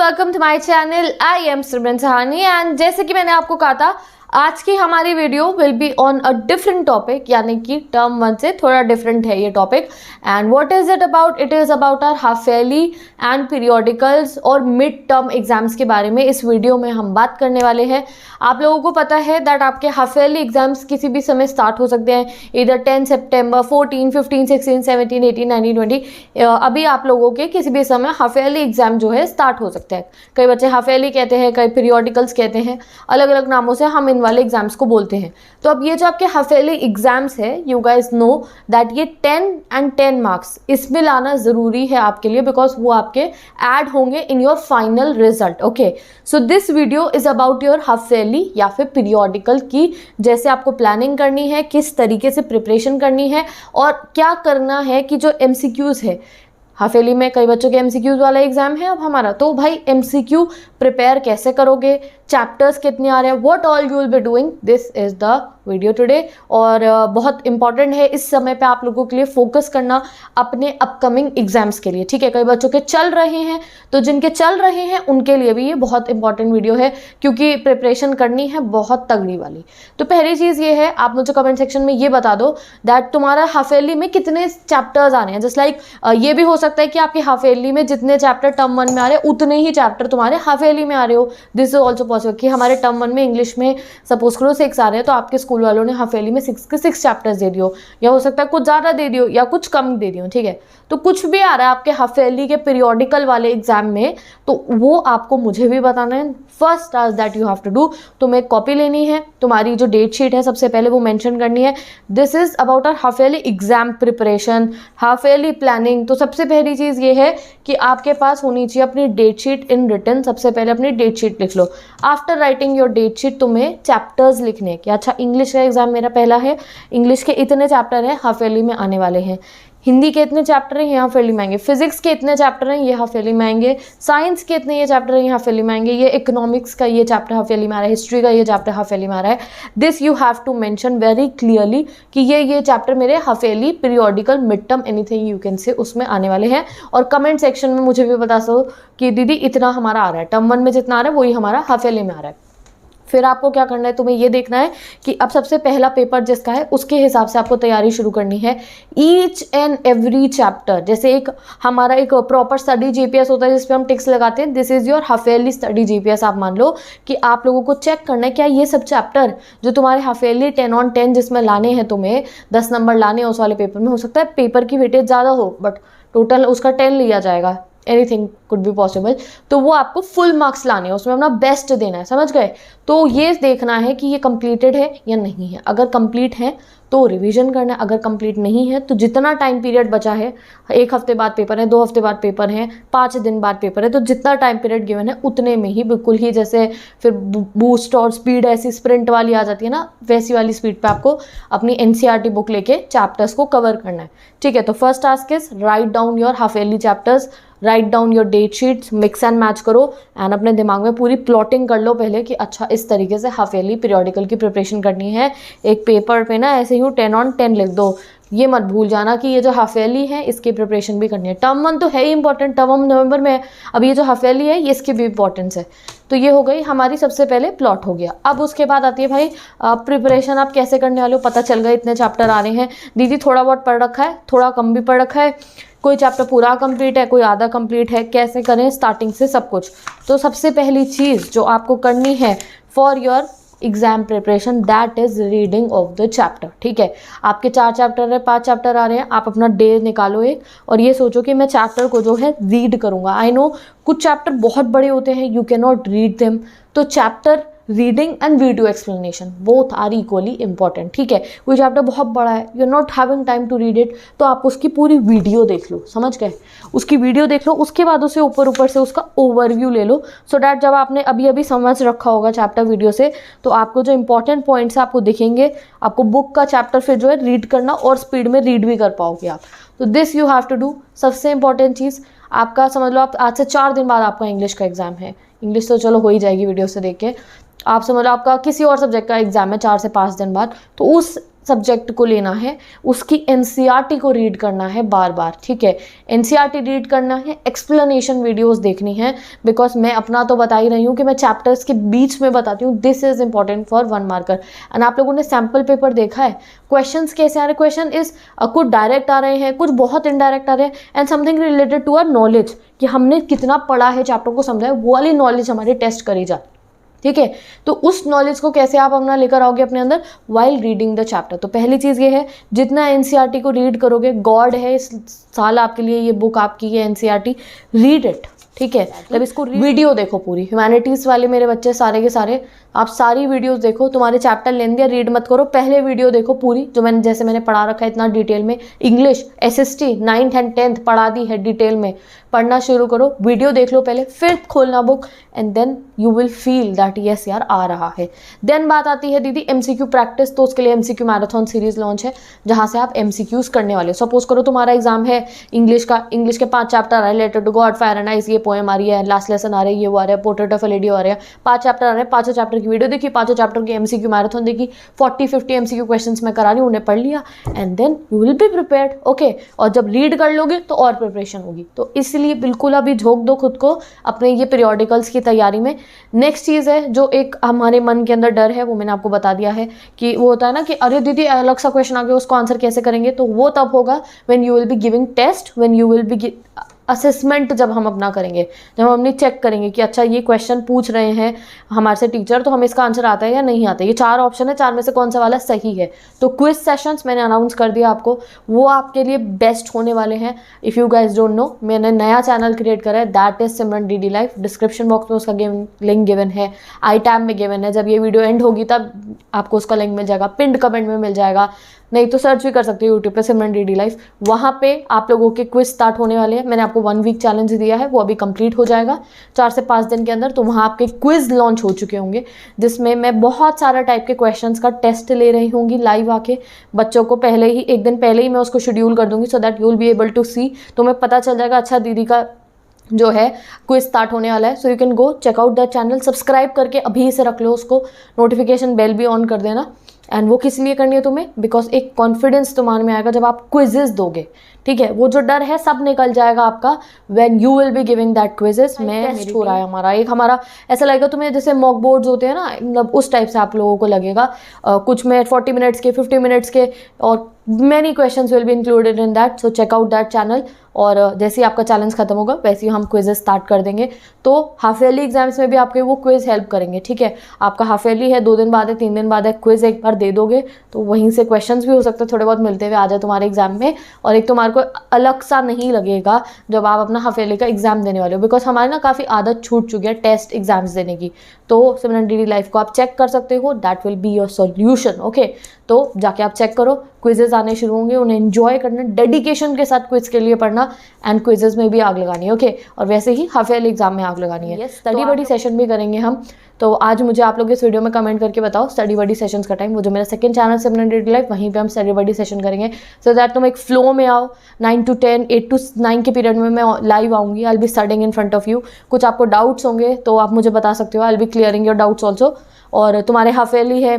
Welcome to my channel. I am Simran Sahani and जैसे कि मैंने आपको कहा था आज की हमारी video will be on a different topic, यानी कि टर्म 1 से थोड़ा डिफरेंट है ये टॉपिक। And what is it about? It is about our half yearly and periodicals और मिड टर्म एग्जाम्स के बारे में इस वीडियो में हम बात करने वाले हैं। आप लोगों को पता है दैट आपके हाफ ईयरली एग्जाम्स किसी भी समय स्टार्ट हो सकते हैं, इधर 10 सितंबर, 14, 15, 16, 17, 18, 19, 20। अभी आप लोगों के किसी भी समय हाफ ईयरली एग्जाम जो है स्टार्ट हो सकते हैं। कई बच्चे हाफ ईयरली कहते हैं, कई पीरियोडिकल्स कहते हैं, अलग अलग नामों से हम वाले एग्जाम्स को बोलते हैं। तो अब ये जो आपके हाफ ईयरली एग्जाम्स है, यू गाइस नो दैट ये 10 एंड 10 मार्क्स इसमें लाना जरूरी है आपके लिए, बिकॉज वो आपके ऐड होंगे in your final result. Okay, so this video is about your half yearly या फिर पीरियोडिकल की जैसे आपको प्लानिंग करनी है, किस तरीके से प्रिपरेशन करनी है और क्या करना है कि जो MCQs है हाफ ईयरली में, कई बच्चों के MCQs वाला एग्जाम है अब हमारा, तो भाई MCQ प्रिपेयर कैसे करोगे, चैप्टर्स कितने आ रहे हैं, what all you will be doing, this is the video today. और बहुत इंपॉर्टेंट है इस समय पे आप लोगों के लिए फोकस करना अपने अपकमिंग एग्जाम्स के लिए, ठीक है। कई बच्चों के चल रहे हैं, तो जिनके चल रहे हैं उनके लिए भी ये बहुत इंपॉर्टेंट वीडियो है, क्योंकि प्रिपरेशन करनी है बहुत तगड़ी वाली। तो पहली चीज़ ये है, आप मुझे कमेंट सेक्शन में ये बता दो दैट तुम्हारा हाफ ईयरली में कितने चैप्टर्स आने हैं। जस्ट लाइक ये भी हो सकता है कि आपके हाफ ईयरली में जितने चैप्टर टर्म 1 में आ रहे हैं उतने ही चैप्टर तुम्हारे हाफ ईयरली में आ रहे हो। दिस इज ऑल्सो पॉसिबल कि हमारे टर्म 1 में इंग्लिश में सपोज करो 6 आ रहे हैं, तो आपके स्कूल वालों ने हाफ ईयरली में 6 के 6 चैप्टर्स दे दियो, या हो सकता है कुछ ज़्यादा दे दियो या कुछ कम दे दियो, ठीक है। तो कुछ भी आ रहा है आपके हाफ ईयरली के पीरियोडिकल वाले एग्जाम में, तो वो आपको मुझे भी बताना है। First task that you have to do, तुम्हें कॉपी लेनी है, तुम्हारी जो डेट शीट है सबसे पहले वो मेंशन करनी है। This is about our half yearly exam preparation, half yearly planning. तो सबसे पहली चीज़ ये है कि आपके पास होनी चाहिए अपनी डेट शीट इन रिटन। सबसे पहले अपनी डेट शीट लिख लो। After writing your date sheet तुम्हें चैप्टर्स लिखने कि अच्छा इंग्लिश का एग्जाम मेरा पहला है, इंग्लिश के इतने चैप्टर हैं हाफ ईयरली में आने वाले हैं, हिंदी के इतने चैप्टर हैं ये हाफ ईयरली में आएंगे, फिजिक्स के इतने चैप्टर हैं ये हाफ ईयरली में आएंगे, साइंस के इतने ये चैप्टर हैं ये हाफ ईयरली में आएंगे, ये इकोनॉमिक्स का ये चैप्टर हाफ ईयरली में आ रहा है, हिस्ट्री का ये चैप्टर हाफ ईयरली में आ रहा है। This you have to mention very clearly कि ये चैप्टर मेरे half yearly periodical mid term anything you can say उसमें आने वाले हैं। और कमेंट सेक्शन में मुझे भी बता सको कि दीदी इतना हमारा आ रहा है, टर्म 1 में जितना आ रहा है वही हमारा हाफ ईयरली में आ रहा है। फिर आपको क्या करना है, तुम्हें ये देखना है कि अब सबसे पहला पेपर जिसका है उसके हिसाब से आपको तैयारी शुरू करनी है। ईच एंड एवरी चैप्टर, जैसे एक हमारा एक प्रॉपर स्टडी GPS होता है जिसपे हम टिक्स लगाते हैं, this is your half yearly study GPS। आप मान लो कि आप लोगों को चेक करना है क्या ये सब चैप्टर जो तुम्हारे हाफ ईयरली 10 on 10 जिसमें लाने हैं, तुम्हें 10 नंबर लाने हैं उस वाले पेपर में, हो सकता है पेपर की वेटेज ज़्यादा हो बट टोटल उसका 10 लिया जाएगा, एनीथिंग कुड बी पॉसिबल, तो वो आपको फुल मार्क्स लाने हैं, उसमें अपना बेस्ट देना है, समझ गए। तो ये देखना है कि ये कंप्लीटेड है या नहीं है। अगर कंप्लीट है तो रिवीजन करना है, अगर कंप्लीट नहीं है तो जितना टाइम पीरियड बचा है, 1 हफ्ते बाद पेपर है, 2 हफ्ते बाद पेपर है, 5 दिन बाद पेपर है, तो जितना टाइम पीरियड गिवन है उतने में ही बिल्कुल ही, जैसे फिर बूस्ट और स्पीड ऐसी स्प्रिंट वाली आ जाती है ना, वैसी वाली स्पीड पे आपको अपनी NCERT बुक लेके चैप्टर्स को कवर करना है, ठीक है। तो first task is write down your half yearly chapters, write down your date sheets, mix and match करो एंड अपने दिमाग में पूरी प्लॉटिंग कर लो पहले कि अच्छा इस तरीके से हाफ ईयरली पीरियोडिकल की प्रिपरेशन करनी है। एक पेपर पे ना ऐसे ही 10 on 10 लिख दो, ये मत भूल जाना कि ये जो हाफ ईयरली है इसकी प्रिपरेशन भी करनी है। टर्म 1 तो है ही इंपॉर्टेंट, टर्म 1 नवंबर में है, अब ये जो हाफ ईयरली है ये इसकी भी इंपॉर्टेंस है। तो ये हो गई हमारी सबसे पहले प्लॉट हो गया। अब उसके बाद आती है भाई प्रिपरेशन आप कैसे करने वाले हो। पता चल गया इतने चैप्टर आ रहे हैं, दीदी थोड़ा बहुत पढ़ रखा है, थोड़ा कम भी पढ़ रखा है, कोई चैप्टर पूरा कंप्लीट है, कोई आधा कंप्लीट है, कैसे करें स्टार्टिंग से सब कुछ। तो सबसे पहली चीज़ जो आपको करनी है for your exam preparation that is reading of the chapter, ठीक है। आपके 4 चैप्टर है, 5 चैप्टर आ रहे हैं, आप अपना डे निकालो एक और ये सोचो कि मैं चैप्टर को जो है रीड करूँगा। आई नो कुछ चैप्टर बहुत बड़े होते हैं, you can not read them, तो chapter reading and video explanation both are equally important, ठीक है। कोई चैप्टर बहुत बड़ा है, you are not having time to read it, तो आप उसकी पूरी वीडियो देख लो, समझ गए। उसकी वीडियो देख लो, उसके बाद उसे ऊपर से उसका ओवरव्यू ले लो, सो डैट जब आपने अभी अभी समझ रखा होगा चैप्टर वीडियो से, तो आपको जो इंपॉर्टेंट पॉइंट्स आपको दिखेंगे, आपको बुक का चैप्टर फिर जो है रीड करना और स्पीड में रीड भी कर पाओगे आप। तो this you have to do. सबसे इंपॉर्टेंट चीज़ आपका समझ लो, आप आज से 4 दिन बाद आपका इंग्लिश का एग्जाम है, इंग्लिश तो चलो हो ही जाएगी वीडियो से देख के, आप समझ लो आपका किसी और सब्जेक्ट का एग्जाम है 4 से 5 दिन बाद, तो उस सब्जेक्ट को लेना है उसकी एनसीईआरटी को रीड करना है बार बार, ठीक है। एनसीईआरटी रीड करना है, एक्सप्लेनेशन वीडियोस देखनी है, बिकॉज मैं अपना तो बता ही रही हूँ कि मैं चैप्टर्स के बीच में बताती हूँ। This is important for 1 marker. And आप लोगों ने सैम्पल पेपर देखा है, क्वेश्चंस कैसे आ रहे, क्वेश्चन इज कुछ डायरेक्ट आ रहे हैं, कुछ बहुत इनडायरेक्ट आ रहे हैं, and something related to our knowledge, कि हमने कितना पढ़ा है, चैप्टर को समझा है, वो वाली नॉलेज हमारी टेस्ट करी जाती, ठीक है। तो उस नॉलेज को कैसे आप अपना लेकर आओगे अपने अंदर, वाइल रीडिंग द चैप्टर। तो पहली चीज़ ये है, जितना एनसीईआरटी को रीड करोगे, गॉड है इस साल आपके लिए, ये बुक आपकी है एनसीईआरटी, रीड इट, ठीक है। मतलब इसको वीडियो देखो पूरी, ह्यूमैनिटीज़ वाले मेरे बच्चे सारे के सारे, आप सारी वीडियोस देखो। तुम्हारे चैप्टर लेंगे, रीड मत करो, पहले वीडियो देखो पूरी, जो मैंने जैसे मैंने पढ़ा रखा है इतना डिटेल में। English SST 9th and 10th पढ़ा दी है डिटेल में, पढ़ना शुरू करो, वीडियो देख लो पहले, फिर खोलना book, and then you will feel that yes यार आ रहा है। देन बात आती है दीदी एमसीक्यू प्रैक्टिस। तो उसके लिए एमसीक्यू मैराथन सीरीज लॉन्च है, जहाँ से आप एमसीक्यूज करने वाले हो। सपोज करो तुम्हारा एग्जाम है इंग्लिश का, इंग्लिश के 5 चैप्टर आ रहे हैं, letter to God, fire and ice, ये पोएम आ रही है, लास्ट लेसन आ रहा है, ये वो आ रहा है, पोर्ट्रेट ऑफ अ लेडी आ रहा है, 5 चैप्टर आ रहे हैं, 5 चैप्टर की वीडियो देखी, 5 चैप्टर की एमसीक्यू मैराथन देखी, 40-50 एमसीक्यू क्वेश्चंस मैं करा रही हूँ, उन्हें पढ़ लिया, and then you will be prepared, okay. और जब रीड कर लोगे तो और प्रिपरेशन होगी। तो इसलिए बिल्कुल अभी झोंक दो खुद को अपने ये पीरियोडिकल्स की तैयारी में। नेक्स्ट चीज़ है जो एक हमारे मन के अंदर डर है, वो मैंने आपको बता दिया है कि वो होता है ना कि अरे दीदी अलग सा क्वेश्चन आ गया, उसको आंसर कैसे करेंगे। तो वो तब होगा when you will be giving test, when you will be assessment, जब हम अपना करेंगे, जब हम अपनी चेक करेंगे कि अच्छा ये क्वेश्चन पूछ रहे हैं हमारे से टीचर, तो हमें इसका आंसर आता है या नहीं आता है। ये 4 ऑप्शन है, 4 में से कौन सा वाला सही है। तो क्विज सेशंस मैंने अनाउंस कर दिया आपको, वो आपके लिए बेस्ट होने वाले हैं। If you guys don't know, मैंने नया चैनल क्रिएट करा है, that is Simran DD life. Description box में उसका लिंक गिवन है, आई टैब में गिवन है, जब ये वीडियो एंड होगी तब आपको उसका लिंक मिल जाएगा, पिंड कमेंट में मिल जाएगा, नहीं तो सर्च भी कर सकते हो यूट्यूब पे सिमरन डीडी लाइफ। वहाँ पे आप लोगों के क्विज स्टार्ट होने वाले हैं। मैंने आपको 1 वीक चैलेंज दिया है, वो अभी कंप्लीट हो जाएगा 4 से 5 दिन के अंदर। तो वहाँ आपके क्विज लॉन्च हो चुके होंगे, जिसमें मैं बहुत सारा टाइप के क्वेश्चंस का टेस्ट ले रही होंगी लाइव आके। बच्चों को पहले ही, एक दिन पहले ही मैं उसको शेड्यूल कर दूंगी, so that you will be able to see. तुम्हें पता चल जाएगा अच्छा दीदी का जो है क्विज स्टार्ट होने वाला है। So you can go check out that channel, subscribe करके अभी से रख लो उसको, नोटिफिकेशन बेल भी ऑन कर देना। एंड वो किस लिए करनी है तुम्हें, बिकॉज एक कॉन्फिडेंस तुम्हारे में आएगा जब आप क्विजेस दोगे, ठीक है। वो जो डर है सब निकल जाएगा आपका when you will be giving that quizzes. में टेस्ट हो रहा है हमारा, एक हमारा ऐसा लगेगा तुम्हें जैसे मॉक बोर्ड्स होते हैं ना, मतलब उस टाइप से आप लोगों को लगेगा। कुछ में 40 मिनट्स के, 50 मिनट्स के, और many questions will be included in that. So check out that channel. और जैसे ही आपका चैलेंज खत्म होगा वैसे ही हम क्विजेस स्टार्ट कर देंगे। तो हाफ ईयरली एग्जाम्स में भी आपके वो क्विज हेल्प करेंगे, ठीक है। आपका हाफ ईयरली है, 2 दिन बाद है, 3 दिन बाद है, क्विज एक बार दे दोगे तो वहीं से क्वेश्चंस भी हो सकते हैं थोड़े बहुत मिलते हुए आ जाए तुम्हारे एग्जाम में। और एक तुम्हारे को अलग सा नहीं लगेगा जब आप अपना हाफ ईयरली का एग्जाम देने वाले हो, बिकॉज हमारी ना काफ़ी आदत छूट चुकी है टेस्ट एग्जाम्स देने की। तो सिमरन डीडी लाइफ को आप चेक कर सकते हो, that will be your solution, okay. तो जाके आप चेक करो, क्विजेज आने शुरू होंगे, उन्हें एंजॉय करना, डेडिकेशन के साथ क्विज के लिए पढ़ना, एंड क्विजेज में भी आग लगानी है, ओके। और वैसे ही हाफ ईयरली एग्जाम में आग लगानी है। स्टडी बडी सेशन भी करेंगे हम। तो आज मुझे आप लोग इस वीडियो में कमेंट करके बताओ स्टडी बडी सेशंस का टाइम। वो जो मेरा सेकंड चैनल सिमरन डीडी लाइफ, वहीं पे हम स्टडी बडी सेशन करेंगे, सो दैट तुम एक फ्लो में आओ। 9 to 10, 8 to 9 के पीरियड में मैं लाइव आऊँगी, I will be studying in front of you. कुछ आपको डाउट्स होंगे तो आप मुझे बता सकते हो, I will be clearing your doubts also. और तुम्हारे हाफ ईयरली है,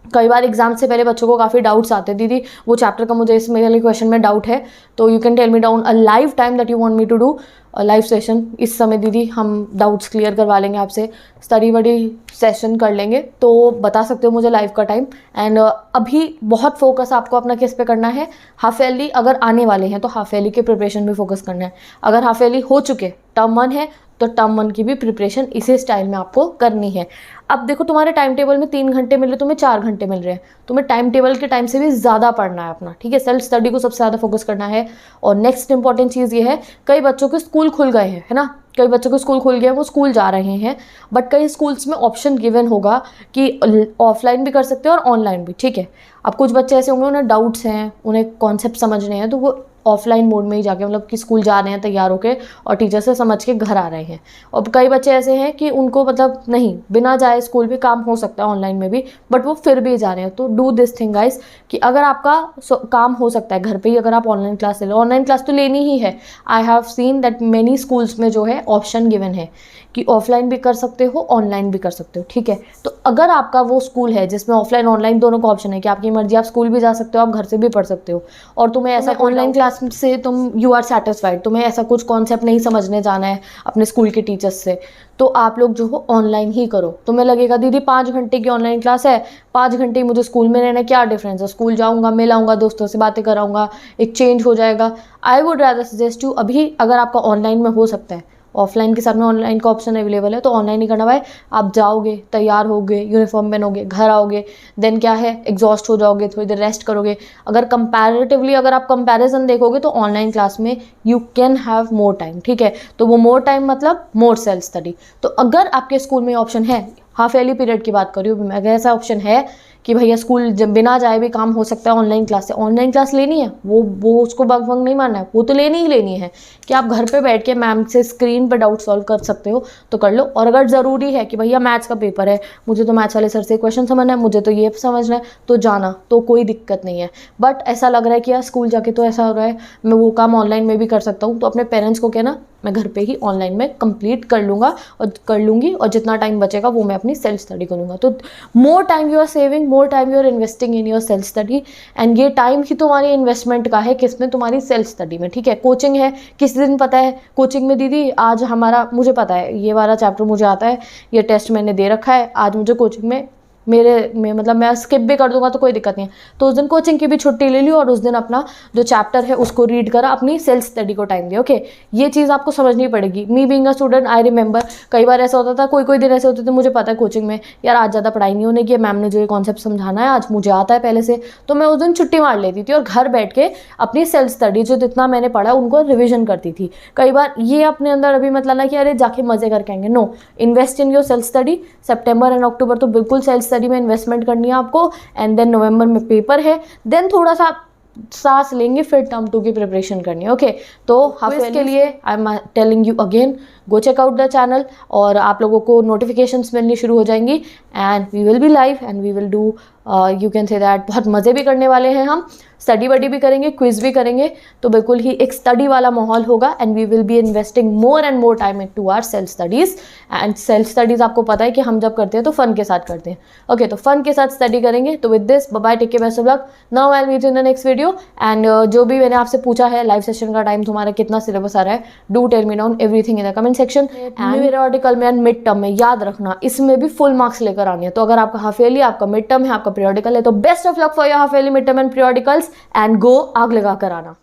कई बार एग्जाम से पहले बच्चों को काफ़ी डाउट्स आते हैं, दीदी वो चैप्टर का मुझे इस मेरे क्वेश्चन में डाउट है, तो you can tell me down a live time that you want me to do live session. इस समय दीदी हम डाउट्स क्लियर करवा लेंगे आपसे, स्टडी बड़ी सेशन कर लेंगे, तो बता सकते हो मुझे लाइव का टाइम। एंड अभी बहुत फोकस आपको अपना किस पे करना है, हाफ ईयरली अगर आने वाले हैं तो हाफ ईयरली के प्रिपरेशन भी फोकस करना है। अगर हाफ ईयरली हो चुके, टर्म 1 है, तो टर्म 1 की भी प्रिपरेशन इसी स्टाइल में आपको करनी है। अब देखो तुम्हारे टाइम टेबल में 3 घंटे मिल रहे, तुम्हें 4 घंटे मिल रहे हैं, तुम्हें टाइम टेबल के टाइम से भी ज़्यादा पढ़ना है अपना, ठीक है। सेल्फ स्टडी को सबसे ज़्यादा फोकस करना है। और नेक्स्ट इंपॉर्टेंट चीज़ ये है, कई बच्चों के स्कूल खुल गए हैं, है ना, कई बच्चों के स्कूल खुल गए हैं, वो स्कूल जा रहे हैं, बट कई स्कूल्स में ऑप्शन गिवन होगा कि ऑफलाइन भी कर सकते हैं और ऑनलाइन भी, ठीक है। अब कुछ बच्चे ऐसे होंगे उन्हें डाउट्स हैं, उन्हें कॉन्सेप्ट समझने हैं, तो वो ऑफलाइन मोड में ही जाके, मतलब कि स्कूल जा रहे हैं तैयार होके और टीचर से समझ के घर आ रहे हैं। और कई बच्चे ऐसे हैं कि उनको मतलब नहीं, बिना जाए स्कूल भी काम हो सकता है ऑनलाइन में भी, बट वो फिर भी जा रहे हैं। तो डू दिस थिंग गाइस, कि अगर आपका काम हो सकता है घर पे ही, अगर आप ऑनलाइन क्लास ले लो, ऑनलाइन क्लास तो लेनी ही है। I have seen that many schools में जो है ऑप्शन गिवन है कि ऑफलाइन भी कर सकते हो, ऑनलाइन भी कर सकते हो, ठीक है। तो अगर आपका वो स्कूल है जिसमें ऑफलाइन ऑनलाइन दोनों का ऑप्शन है कि आपकी मर्जी, आप स्कूल भी जा सकते हो, आप घर से भी पढ़ सकते हो, और तुम्हें ऐसा ऑनलाइन क्लास से तुम यू आर सेटिस्फाइड, तुम्हें ऐसा कुछ कॉन्सेप्ट नहीं समझने जाना है अपने स्कूल के टीचर्स से, तो आप लोग जो हो ऑनलाइन ही करो। तुम्हें लगेगा दीदी 5 घंटे की ऑनलाइन क्लास है, 5 घंटे ही मुझे स्कूल में रहना, क्या डिफरेंस है, स्कूल जाऊँगा, मिल आऊँगा, दोस्तों से बातें कराऊँगा, एक चेंज हो जाएगा। I would rather suggest you, अभी अगर आपका ऑनलाइन में हो सकता है, ऑफलाइन के साथ में ऑनलाइन का ऑप्शन अवेलेबल है, तो ऑनलाइन ही करना भाई। आप जाओगे, तैयार होगे, यूनिफॉर्म पहनोगे, घर आओगे, देन क्या है, एग्जॉस्ट हो जाओगे, थोड़ी देर रेस्ट करोगे। अगर कंपैरेटिवली अगर आप कंपैरिजन देखोगे तो ऑनलाइन क्लास में you can have more time, ठीक है। तो वो मोर टाइम मतलब मोर सेल्फ स्टडी। तो अगर आपके स्कूल में ऑप्शन है, हाफ ईयरली पीरियड की बात कर रही हूँ, अगर ऐसा ऑप्शन है कि भैया स्कूल जब बिना जाए भी काम हो सकता है ऑनलाइन क्लास से, ऑनलाइन क्लास लेनी है, वो उसको बंक वंक नहीं मानना है, वो तो लेनी ही लेनी है कि आप घर पे बैठ के मैम से स्क्रीन पे डाउट सॉल्व कर सकते हो तो कर लो। और अगर ज़रूरी है कि भैया मैथ्स का पेपर है, मुझे तो मैथ्स वाले सर से क्वेश्चन समझना है, मुझे तो ये समझना है, तो जाना, तो कोई दिक्कत नहीं है। बट ऐसा लग रहा है कि यार स्कूल जाके तो ऐसा हो रहा है मैं वो काम ऑनलाइन में भी कर सकता हूँ, तो अपने पेरेंट्स को कहना मैं घर पे ही ऑनलाइन में कंप्लीट कर लूँगा और कर लूँगी, और जितना टाइम बचेगा वो मैं अपनी सेल्फ स्टडी करूँगा। तो more time you are saving, more time you are investing in your self study, and ये टाइम ही तुम्हारी इन्वेस्टमेंट का है, किसमें, तुम्हारी सेल्फ स्टडी में, ठीक है। कोचिंग है, किस दिन पता है कोचिंग में दीदी आज हमारा, मुझे पता है ये वाला चैप्टर मुझे आता है, ये टेस्ट मैंने दे रखा है, आज मुझे कोचिंग में मतलब मैं स्किप भी कर दूंगा तो कोई दिक्कत नहीं है, तो उस दिन कोचिंग की भी छुट्टी ले ली और उस दिन अपना जो चैप्टर है उसको रीड करा, अपनी सेल्फ स्टडी को टाइम दिया। ओके, ये चीज़ आपको समझनी पड़ेगी। Me being a student I remember कई बार ऐसा होता था, कोई दिन ऐसे होते थे, मुझे पता है कोचिंग में यार आज ज़्यादा पढ़ाई नहीं होने की, मैम ने जो ये कॉन्सेप्ट समझाना है आज मुझे आता है पहले से, तो मैं उस दिन छुट्टी मार लेती थी और घर बैठ के अपनी सेल्फ स्टडी जो जितना मैंने पढ़ा उनको रिविजन करती थी। कई बार ये अपने अंदर अभी मत लाना कि अरे जाके मजे करके आएंगे, no, invest in your self study. सितंबर एंड अक्टूबर तो बिल्कुल सेल्फ स्टडी में इन्वेस्टमेंट करनी है आपको, एंड देन नवंबर में पेपर है, देन थोड़ा सा सांस लेंगे, फिर टर्म 2 की प्रिपरेशन करनी है। ओके, तो हाफ के लिए I am telling you again, go check out the channel, और आप लोगों को नोटिफिकेशंस मिलनी शुरू हो जाएंगी, and we will be live and we will do you can say that, बहुत मज़े भी करने वाले हैं हम, स्टडी बडी भी करेंगे, क्विज भी करेंगे, तो बिल्कुल ही एक स्टडी वाला माहौल होगा, and we will be investing more and more time into our self studies. And self studies आपको पता है कि हम जब करते हैं तो फ़न के साथ करते हैं। ओके, तो फ़न के साथ स्टडी करेंगे। तो with this bye bye, take care, best of luck, now I will meet you in the next video. And जो भी मैंने आपसे पूछा है लाइव सेशन का टाइम तुम्हारा कितना सिलेबस आ रहा है, do tell me down everything in the comment section. And मेरे आर्टिकल में एंड मिड टर्म में याद रखना, इसमें भी फुल मार्क्स लेकर आनी है। तो अगर आपका हाफ ईयरली, आपका मिड टर्म है, आपका पीरियडिकल है, तो best of luck for your half yearly, mid term and periodicals, and go आग लगा कर आना।